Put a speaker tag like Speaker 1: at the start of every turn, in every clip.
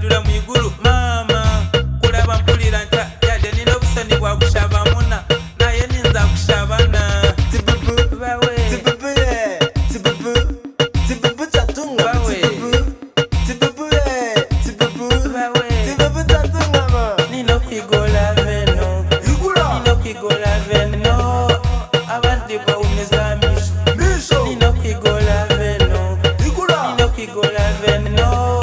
Speaker 1: badula mwigulu mama kulaba mpulira nta yade nina obusani bwa kushaba muna naye ninza kushabana
Speaker 2: Tibubu,
Speaker 1: bawe
Speaker 2: tibubu, yeah. Tibubu, tibubu tatunga.
Speaker 1: Bawe.
Speaker 2: Tibubu, yeah. Tibubu,
Speaker 1: bawe
Speaker 2: tibubu tatunga ma.
Speaker 1: nino kwigola veno
Speaker 2: Igula,
Speaker 1: nino kwigola veno abandi bawumiza misho
Speaker 2: misho.
Speaker 1: nino kwigola veno
Speaker 2: Igula,
Speaker 1: nino kwigola veno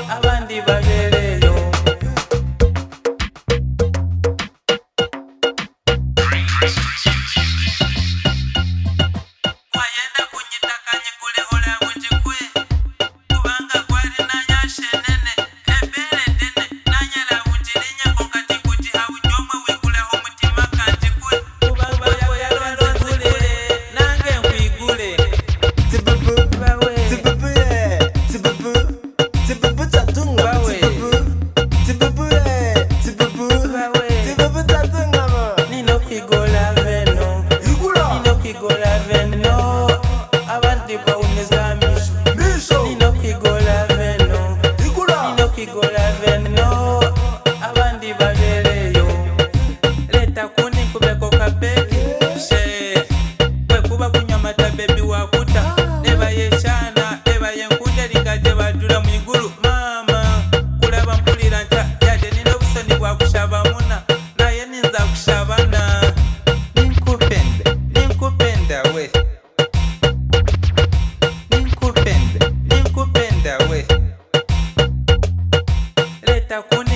Speaker 1: abandi babereyo wayenda kunyitaka nyigule olamu njikwe kubanga gwali nanyashenene ebere dene nanyala unjilinya kokati kujiha unyomwe wigulaho mutima kanjikwe kubanga yalonzekule nange nkwigule
Speaker 2: tibubu,
Speaker 1: bawe
Speaker 2: tibubu, yeah. Tibubu, tibubu tatunga.
Speaker 1: Bawe.
Speaker 2: Tibubu, yeah. Tibubu,
Speaker 1: bawe
Speaker 2: tibubu tatunga ma.
Speaker 1: nino kwigola veno
Speaker 2: Igula,
Speaker 1: nino kwigola veno abandi bawumiza misho
Speaker 2: misho.
Speaker 1: nino kwigola veno
Speaker 2: Igula,
Speaker 1: nino kwigola veno abandi babereyo leta kuni kubeko kabeki she kwekuba kunywa mata bebi wakuta eba yeshana eba yenkunde lingaje badula mwigulu mama kulaba mpulira nta yade nina obusani bwa kushaba muna naye ninza kushabana ninkupenda we ninkupenda we leta kuni